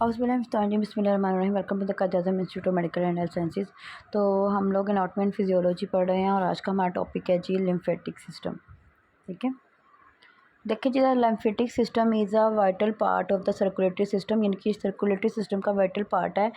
बिस्मिल्लाहिर्रहमानिर्रहीम। Welcome to the Quaid-e-Azam institute of medical and health sciences. तो हम लोग एनाटॉमी एंड फिजियोलॉजी पढ़ रहे हैं और आज का हमारा टॉपिक है जी लिम्फेटिक सिस्टम। ठीक है, देखिए जी, lymphatic system is a vital part of the circulatory system, यानी कि सर्कुलेटरी सिस्टम का वाइटल पार्ट है।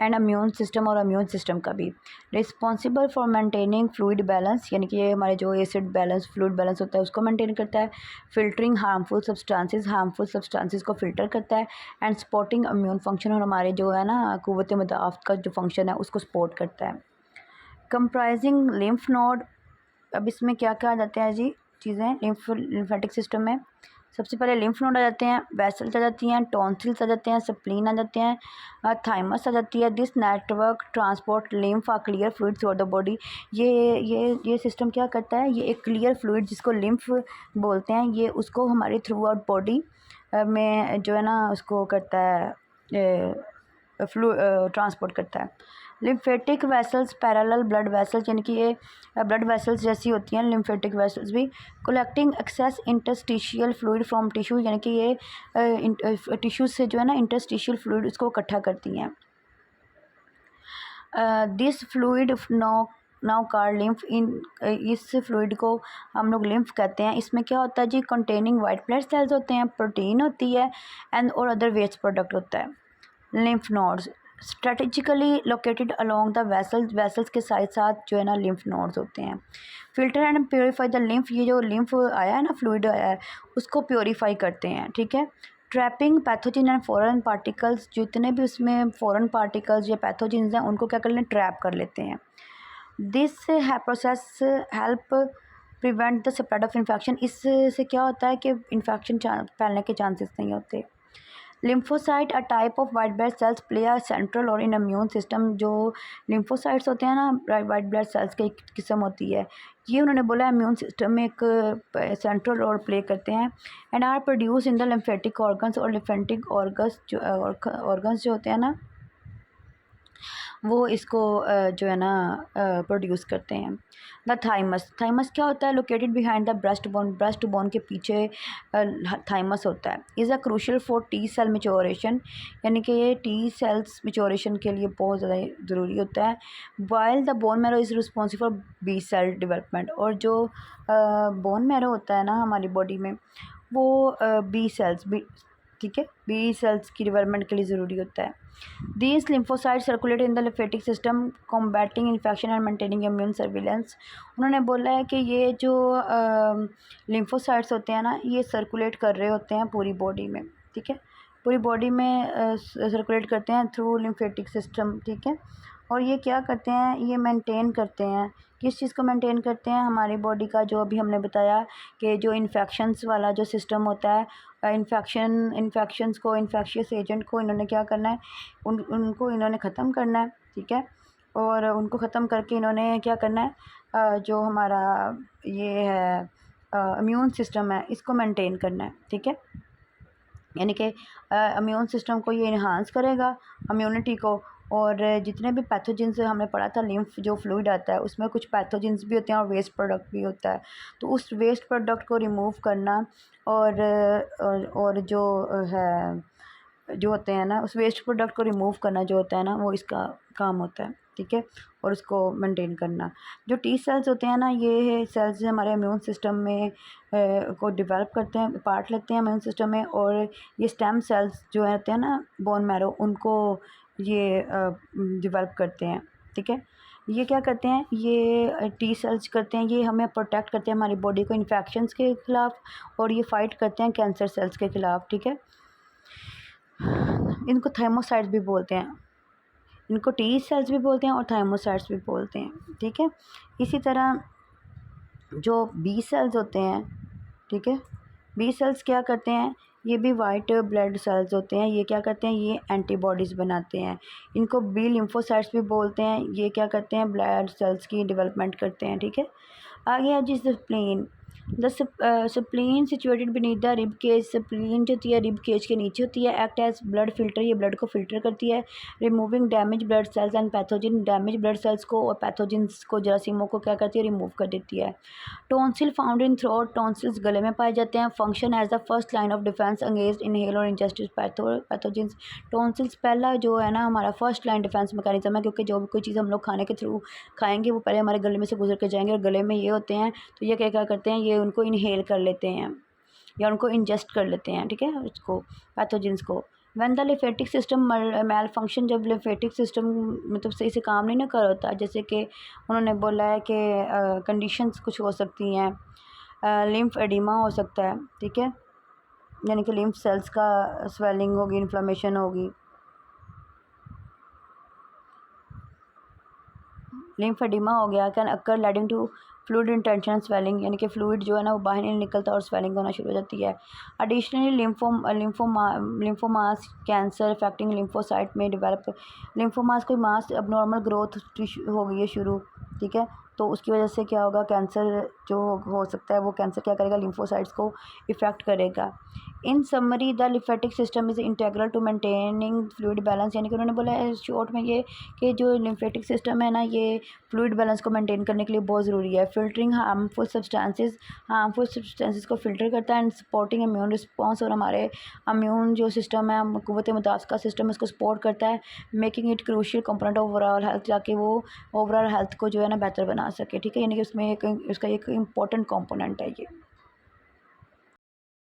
एंड इम्यून सिस्टम और इम्यून सिस्टम का भी responsible for maintaining fluid balance, यानी कि ये हमारे जो एसिड बैलेंस फ्लूइड बैलेंस होता है उसको मेंटेन करता है। फिल्टरिंग हार्मफुल सब्सटेंसेस को फिल्टर करता है। एंड सपोर्टिंग इम्यून फंक्शन, और हमारे जो है ना कुव्वत मुदाफ़त का जो फंक्शन है उसको सपोर्ट करता है। कंप्राइजिंग लिम्फ नोड, अब इसमें क्या क्या आ जाते हैं जी चीज़ें लिम्फेटिक सिस्टम में। सबसे पहले लिम्फ नोड आ जाते हैं, वेसल्स आ जाती हैं, टॉन्सिल्स आ जाते हैं, स्प्लीन आ जाते हैं, थाइमस आ जाती है। This network transport lymph clear fluid through the body. ये सिस्टम क्या करता है, ये एक क्लियर फ्लूइड जिसको लिम्फ बोलते हैं, ये उसको हमारे थ्रू आउट बॉडी में जो है ना उसको करता है, ट्रांसपोर्ट करता है। Lymphatic vessels parallel blood vessels, यानी कि ये ब्लड वेसल्स जैसी होती हैं लिम्फेटिक वेसल्स भी। Collecting excess interstitial fluid from tissue, यानी कि ये टिश्यू से जो है ना इंटरस्टिशियल फ्लूइड उसको इकट्ठा करती हैं। This fluid now called lymph, इस फ्लूइड को हम लोग लिम्फ कहते हैं। इसमें क्या होता है जी, कंटेनिंग वाइट ब्लड सेल्स होते हैं, प्रोटीन होती है एंड और अदर वेस्ट प्रोडक्ट होता है। Lymph nodes strategically located along the vessels के साथ साथ जो है ना लिम्फ नोड्स होते हैं। Filter and purify the lymph, ये जो लिम्फ आया है ना फ्लूइड आया है उसको प्योरीफाई करते हैं। ठीक है, trapping pathogen and foreign particles, जितने भी उसमें फॉरेन पार्टिकल्स या पैथोजन्स हैं उनको क्या कर लें, ट्रैप कर लेते हैं। This process help prevent the spread of infection, इससे क्या होता है कि इन्फेक्शन फैलने के चांसेस नहीं होते। Lymphocyte a type of white blood cells play a central और इन इम्यून सिस्टम, जो लिम्फोसाइट्स होते हैं ना वाइट ब्लड सेल्स की एक किस्म होती है, ये उन्होंने बोला इम्यून सिस्टम में एक सेंट्रल रोल प्ले करते हैं। And are produce in the lymphatic organs, और लिम्फेटिक ऑर्गन्स जो होते हैं ना वो इसको जो है ना प्रोड्यूस करते हैं। द थाइमस क्या होता है, located behind the breast bone के पीछे थाइमस होता है। Is a crucial for T cell maturation, यानी कि ये टी सेल्स मेच्योरेशन के लिए बहुत ज़्यादा ज़रूरी होता है। While the bone marrow is responsible for B cell development, और जो बोन मैरो होता है ना हमारी बॉडी में वो बी सेल्स ठीक है बी सेल्स की डेवलपमेंट के लिए ज़रूरी होता है। These lymphocytes circulate in the lymphatic system, combating infection and maintaining immune surveillance। उन्होंने बोला है कि ये जो लिम्फोसाइट्स होते हैं ना ये सर्कुलेट कर रहे होते हैं पूरी बॉडी में। ठीक है, पूरी बॉडी में सर्कुलेट करते हैं थ्रू लिम्फेटिक सिस्टम। ठीक है, और ये क्या करते हैं, ये मेंटेन करते हैं, किस चीज़ को मेंटेन करते हैं, हमारी बॉडी का जो अभी हमने बताया कि जो इन्फेक्शंस वाला जो सिस्टम होता है, इन्फेक्शंस को इन्फेक्शियस एजेंट को इन्होंने क्या करना है, उनको इन्होंने ख़त्म करना है। ठीक है, और उनको ख़त्म करके इन्होंने क्या करना है, जो हमारा ये है इम्यून सिस्टम है इसको मेंटेन करना है। ठीक है, यानी कि इम्यून सिस्टम को ये इन्हांस करेगा इम्यूनिटी को, और जितने भी पैथोजेंस हमने पढ़ा था लिम्फ जो फ्लूइड आता है उसमें कुछ पैथोजेंस भी होते हैं और वेस्ट प्रोडक्ट भी होता है, तो उस वेस्ट प्रोडक्ट को रिमूव करना और जो है जो होते हैं ना उस वेस्ट प्रोडक्ट को रिमूव करना जो होता है ना वो इसका काम होता है। ठीक है, और उसको मेंटेन करना। जो टी सेल्स होते हैं ना ये सेल्स हमारे इम्यून सिस्टम में को डेवलप करते हैं, पार्ट लेते हैं इम्यून सिस्टम में, और ये स्टेम सेल्स जो होते हैं ना बोन मैरो उनको ये डेवलप करते हैं। ठीक है, ये क्या करते हैं, ये टी सेल्स करते हैं, ये हमें प्रोटेक्ट करते हैं हमारी बॉडी को इन्फेक्शंस के ख़िलाफ़, और ये फाइट करते हैं कैंसर सेल्स के ख़िलाफ़। ठीक है, इनको थाइमोसाइट्स भी बोलते हैं, इनको टी सेल्स भी बोलते हैं और थाइमोसाइट्स भी बोलते हैं। ठीक है, इसी तरह जो बी सेल्स होते हैं, ठीक है, बी सेल्स क्या करते हैं, ये भी वाइट ब्लड सेल्स होते हैं, ये क्या करते हैं, ये एंटीबॉडीज़ बनाते हैं। इनको बी लिम्फोसाइट्स भी बोलते हैं, ये क्या करते हैं, ब्लड सेल्स की डेवलपमेंट करते हैं। ठीक है, आगे है जी spleen. The spleen situated beneath the rib cage, spleen जो होती है रिब केज के नीचे होती है। एक्ट एज ब्लड फिल्टर, ये ब्लड को फिल्टर करती है। Removing damage blood cells and pathogen, damage blood cells को और पैथोजन्स को, जरासीमों को क्या करती है, रिमूव कर देती है। Tonsil found in throat, tonsils गले में पाए जाते हैं। Function as the first line of defence against inhale और इंजेस्टेड पैथोजन्स। टॉन्सिल्स पहला जो है ना हमारा फर्स्ट लाइन डिफेंस मैकेनिज्म है, क्योंकि जो भी कोई चीज़ हम लोग खाने के थ्रू खाएंगे वो पहले हमारे गले में से गुजर के जाएंगे, और गले में ये होते हैं तो ये क्या क्या करते हैं, ये उनको इनहेल कर लेते हैं या उनको इंजेस्ट कर लेते हैं, ठीक है, उसको पैथोजेंस को। When the lymphatic system malfunction, जब लिम्फेटिक सिस्टम मतलब सही से काम नहीं ना कर होता, जैसे कि उन्होंने बोला है कि कंडीशंस कुछ हो सकती हैं, लिम्फ एडिमा हो सकता है, ठीक है, यानी कि लिम्फ सेल्स का स्वेलिंग होगी, इन्फ्लेमेशन होगी। लिम्फेडिमा हो गया, can occur leading to fluid intention swelling, यानी कि फ्लूइड जो है ना वो बाहर नहीं निकलता और स्वेलिंग होना शुरू हो जाती है। Additionally lymphomas cancer affecting lymphocyte में डेवलप, लिम्फोमास कोई मास अब नॉर्मल ग्रोथ हो गई है शुरू, ठीक है, तो उसकी वजह से क्या होगा, कैंसर जो हो सकता है वो कैंसर क्या करेगा, लिम्फोसाइट्स को इफ़ेक्ट करेगा। In summary the lymphatic system is integral to maintaining fluid balance, यानी कि उन्होंने बोला है शॉर्ट में ये कि जो लिम्फेटिक सिस्टम है ना ये फ्लूइड बैलेंस को मेंटेन करने के लिए बहुत ज़रूरी है। फिल्टरिंग हार्मफुल सब्सटेंसेस को फिल्टर करता है, एंड सपोर्टिंग इम्यून रिस्पॉन्स, और हमारे इम्यून जो सिस्टम है, क़ुव्वत मुदाफ़ा सिस्टम है, उसको सपोर्ट करता है। Making it crucial component of overall health, ताकि वो ओवरऑल हेल्थ को जो है ना बेहतर बना सके, ठीक है, यानी कि उसमें एक उसका एक इम्पॉर्टेंट कंपोनेंट है ये।